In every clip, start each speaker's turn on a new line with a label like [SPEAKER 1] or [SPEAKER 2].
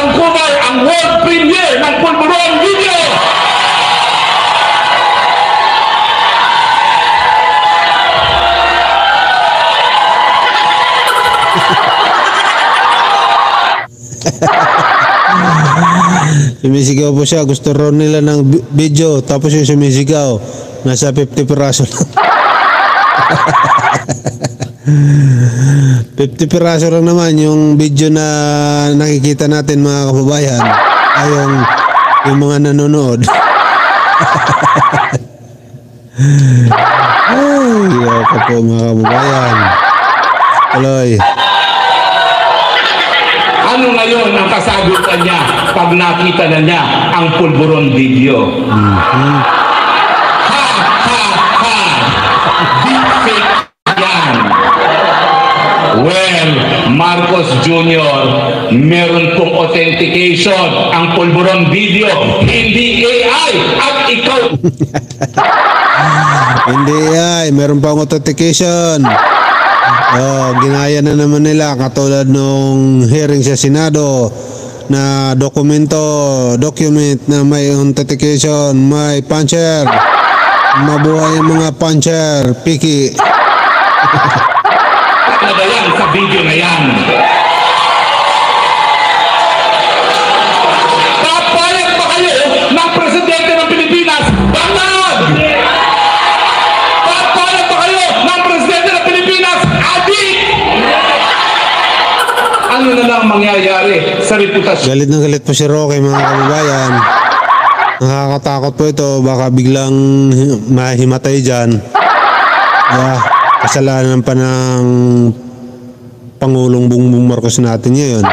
[SPEAKER 1] Vancouver ang world premiere ng Pulburon Video.
[SPEAKER 2] Sumisigaw po siya. Gusto ron nila ng video. Tapos yung sumisigaw. Nasa 50 piraso lang. 50 piraso lang naman yung video na nakikita natin mga kababayan. Ay yung mga nanonood. Ay, ako po mga kababayan. Tuloy.
[SPEAKER 1] Ano ngayon ang kasagutan niya pag nakita na niya ang Pulburon Video? Ha, ha, ha! Deepfake yan! Well, Marcos Jr., meron pong authentication ang Pulburon Video, hindi AI, at ikaw...
[SPEAKER 2] Hindi AI, meron pang authentication. Oh, ginaya na naman nila katulad nung hearing sa Senado na document na may authentication, may puncher. Mabuhay ang mga puncher, piki.
[SPEAKER 1] Talaga yan sa video na yan. Papayag ba kayo ng Presidente ng Pilipinas? Bangag! Papayag ba kayo ng Presidente ng Pilipinas? Adik! Ano na lang mangyayari sa reputasyon?
[SPEAKER 2] Galit na galit po si Roque mga kababayan. Nakakatakot po ito, baka biglang mahimatay dyan. Kasalanan pa ng Pangulong Bongbong Marcos natin ngayon.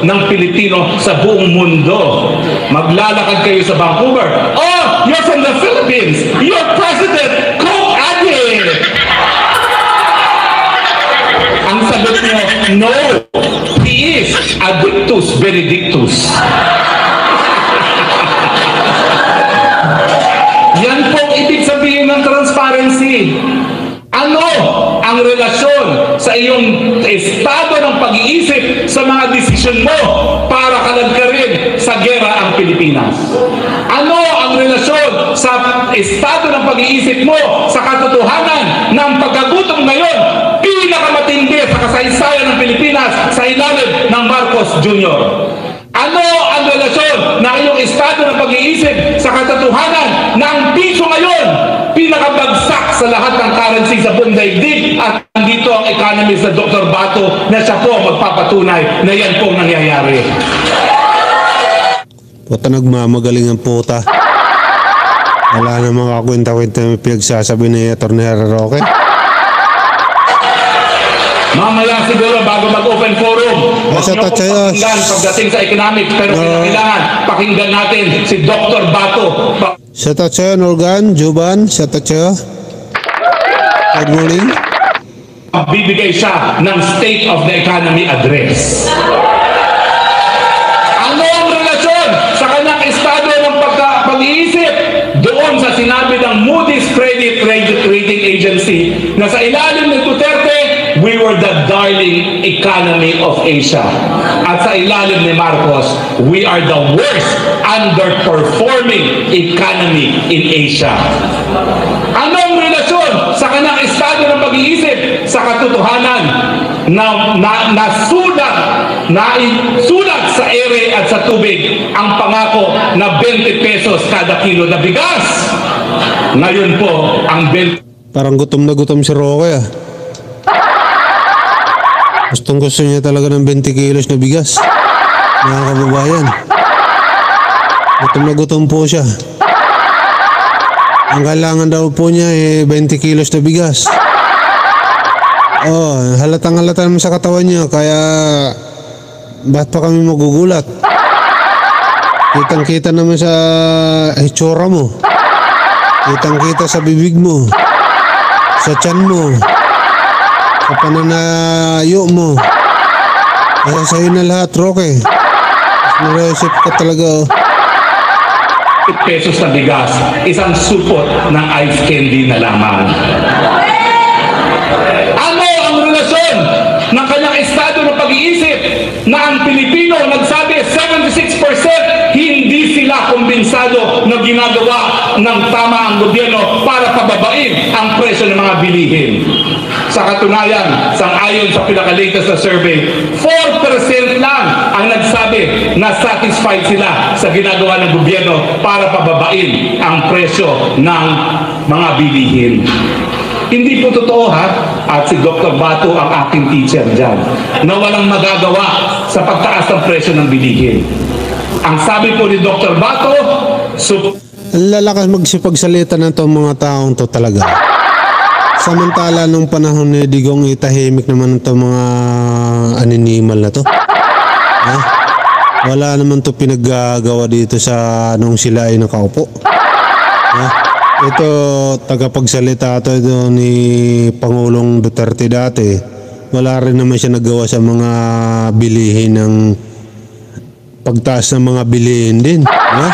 [SPEAKER 1] Ng Pilipino sa buong mundo. Maglalakad kayo sa Vancouver. Oh, you're from the Philippines. Your president, Coke Addy. Ang sagot niyo, no. He is Addictus Benedictus. Yan po ibig sabihin ng transparency. Ano ang relasyon sa iyong estado ng pag-iisip sa mga desisyon mo para kalagkarin sa gera ang Pilipinas? Ano ang relasyon sa estado ng pag-iisip mo sa katotohanan ng pagkagutom ngayon pinakamatindi sa kasaysayan ng Pilipinas sa ilalim ng Marcos Jr.? Ano ang relasyon ng iyong estado ng pag-iisip sa katotohanan ng piso ngayon pinakabagsak sa lahat ng currency sa buong daigdig, at nandito ang economist na Dr. Bato na siya po magpapatunay na yan pong nangyayari.
[SPEAKER 2] Puta, nagmamagaling ang puta. Wala na mga kwenta-kwenta na pinagsasabi ni Atty. Roque.
[SPEAKER 1] Mamaya siguro bago mag-open forum, huwag niyo po pakinggan pagdating sa economics, pero kailangan pakinggan natin si Dr. Bato.
[SPEAKER 2] Sa tatsa, Norgan, Juban, sa tatsa. Good morning.
[SPEAKER 1] Bibigay siya ng State of the Economy Address. Ano ang relasyon sa kanyang estado ng pag-iisip doon sa sinabi ng Moody's Credit Rating Agency na sa ilalim ni Duterte, we were the darling economy of Asia. At sa ilalim ni Marcos, we are the worst underperforming economy in Asia. Anong relasyon sa kanyang estado ng pag-iisip sa katotohanan na sulat sa ere at sa tubig ang pangako na 20 pesos kada kilo na bigas? Ngayon po, ang 20...
[SPEAKER 2] Parang gutom na gutom si Roque. Gustong gusto niya talaga ng 20 kilos na bigas. Mga kababayan. Gutom na gutom po siya. Ang kailangan daw po niya 20 kilos na bigas. Oh, halatang halata naman sa katawan niya. Kaya ba't pa kami magugulat? Kitang kita naman sa itsura mo. Kitang kita sa bibig mo. Sa tiyan mo. Sa pananayo mo. Kaya sa'yo na lahat, Roque. Nareisip ka talaga.
[SPEAKER 1] pesos na bigas, isang supot ng ice candy na lamang. Ano ang relasyon ng kanyang estado ng pag-iisip na ang komisado na ginagawa ng tama ang gobyerno para pababain ang presyo ng mga bilihin. Sa katunayan, sang-ayon sa pinaka-latest na survey, 4% lang ang nagsabi na satisfied sila sa ginagawa ng gobyerno para pababain ang presyo ng mga bilihin. Hindi po totoo ha, at si Dr. Bato ang aking teacher dyan, na walang magagawa sa pagtaas ng presyo ng bilihin. Ang sabi po ni Dr. Bato,
[SPEAKER 2] Ang lalakas magsipagsalita ng itong mga taong to talaga. Samantala nung panahon ni Digong, itahimik naman itong mga aninimal na to. Ha? Wala naman to pinaggagawa dito sa nung sila ay nakaupo. Ha? Ito, tagapagsalita ito ni Pangulong Duterte dati. Wala rin naman siya nagawa sa mga bilihin ng pagtaas ng mga bilihin din. Ha?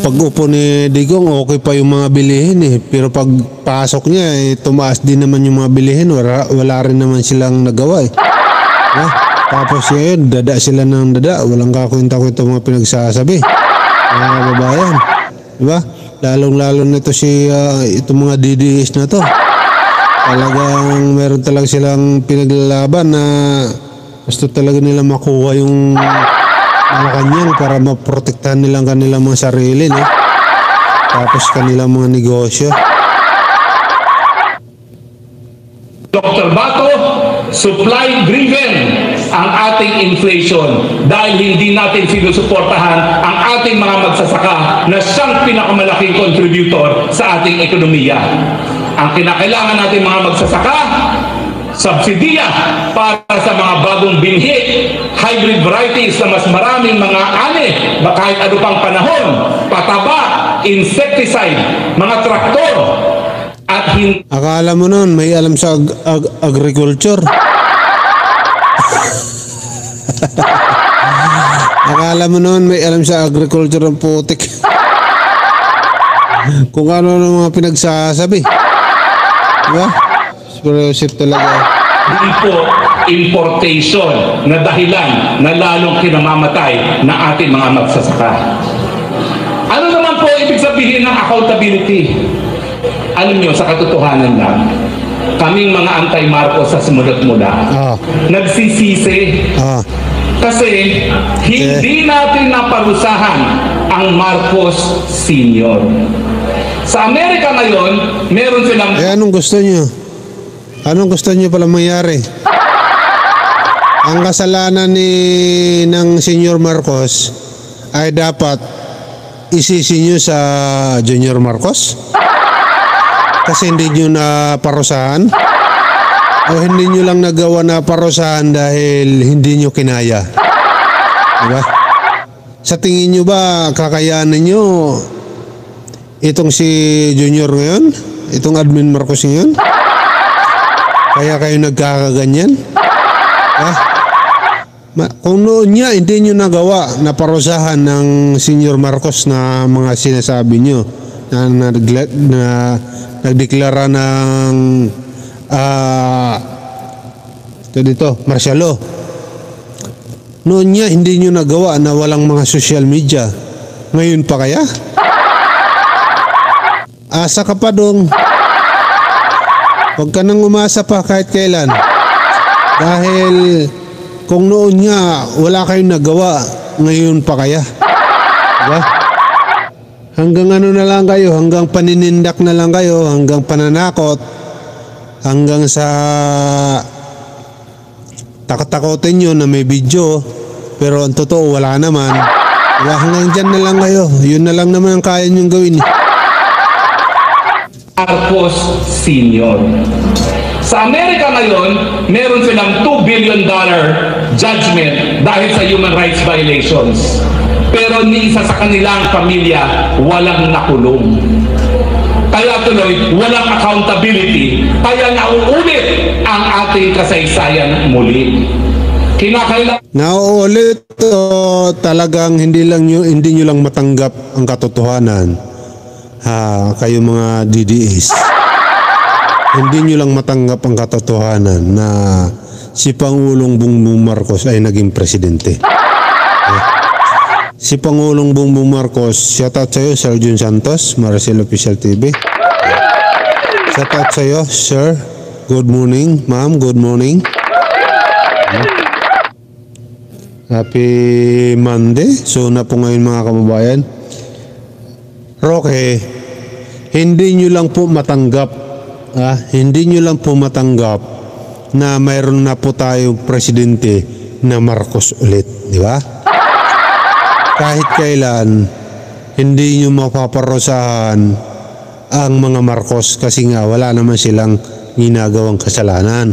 [SPEAKER 2] Pag upo ni Digong, okay pa yung mga bilihin eh. Pero pag pasok niya, tumaas din naman yung mga bilihin. Wala rin naman silang nagawa eh. Ha? Tapos ngayon, dada sila ng dada. Walang kakwenta-kwenta mga pinagsasabi. Mga kababayan. Diba? Lalong-lalo nito itong mga DDS na to. Talagang meron talaga silang pinaglalaban na gusto talaga nila makuha yung Malacanang para maprotektahan nilang kanilang mga sarili, no? Tapos kanilang mga negosyo.
[SPEAKER 1] Dr. Bato, supply-driven ang ating inflation dahil hindi natin sinusuportahan ang ating mga magsasaka na siyang pinakamalaking contributor sa ating ekonomiya. Ang kinakailangan natin mga magsasaka, subsidiya para sa mga bagong binhi, hybrid varieties na mas maraming mga ani, kahit ano pang panahon, pataba, insecticide, mga traktor, at
[SPEAKER 2] Akala mo nun may alam sa agriculture. Akala mo nun may alam sa agriculture ng putik. Kung ano ng mga pinagsasabi. Diba? Explosive talaga.
[SPEAKER 1] Hindi po importation na dahilan na lalong kinamamatay ng ating mga magsasaka. Ano naman po ibig sabihin ng accountability? Alam niyo, sa katotohanan lang, kaming mga anti-Marcos sa simula't-mula, nagsisisi. Kasi hindi natin naparusahan ang Marcos Sr. Sa Amerika ngayon, meron silang...
[SPEAKER 2] anong gusto niyo? Anong gusto niyo pala mangyari? Ang kasalanan ng Senior Marcos ay dapat isisi niyo sa Junior Marcos? Kasi hindi niyo na parusahan? O hindi niyo lang nagawa na parusahan dahil hindi niyo kinaya? Diba? Sa tingin niyo ba kakayanin niyo itong si Junior ngayon? Itong Admin Marcos ngayon? Kaya kayo nagkakaganyan? Ha? Kung noon niya hindi nyo nagawa na parusahan ng Senior Marcos na mga sinasabi nyo na nagdeklara ng martial law. Noon niya hindi nyo nagawa na walang mga social media. Ngayon pa kaya? Asa ka pa dong. Huwag ka nang umasa pa kahit kailan. Dahil kung noon nga wala kayong nagawa, ngayon pa kaya. Diba? Hanggang ano na lang kayo, hanggang paninindak na lang kayo, hanggang pananakot, hanggang sa takot-takotin nyo na may video, pero ang totoo wala naman. Diba? Hanggang dyan na lang kayo. Yun na lang naman ang kaya nyong gawin.
[SPEAKER 1] Marcos Sr. Sa Amerika ngayon, meron silang $2 billion judgment dahil sa human rights violations. Pero ni isa sa kanilang pamilya walang nakulong. Kaya tuloy, walang accountability. Kaya nauulit ang ating kasaysayan muli.
[SPEAKER 2] Nauulit talagang hindi nyo lang matanggap ang katotohanan. Kayo mga DDS, hindi nyo lang matanggap ang katotohanan na si Pangulong Bongbong Marcos ay naging presidente. si Pangulong Bongbong Marcos. Shoutout sa'yo, Sir Jun Santos, Maricel Official TV. Shoutout sa'yo, sir. Good morning, ma'am. Good morning. Happy Monday. So na po ngayon mga kababayan. Roque, hindi nyo lang po matanggap, hindi nyo lang po matanggap na mayroon na po tayong presidente na Marcos ulit, di ba? Kahit kailan, hindi nyo mapaparusahan ang mga Marcos kasi nga wala naman silang ginagawang kasalanan.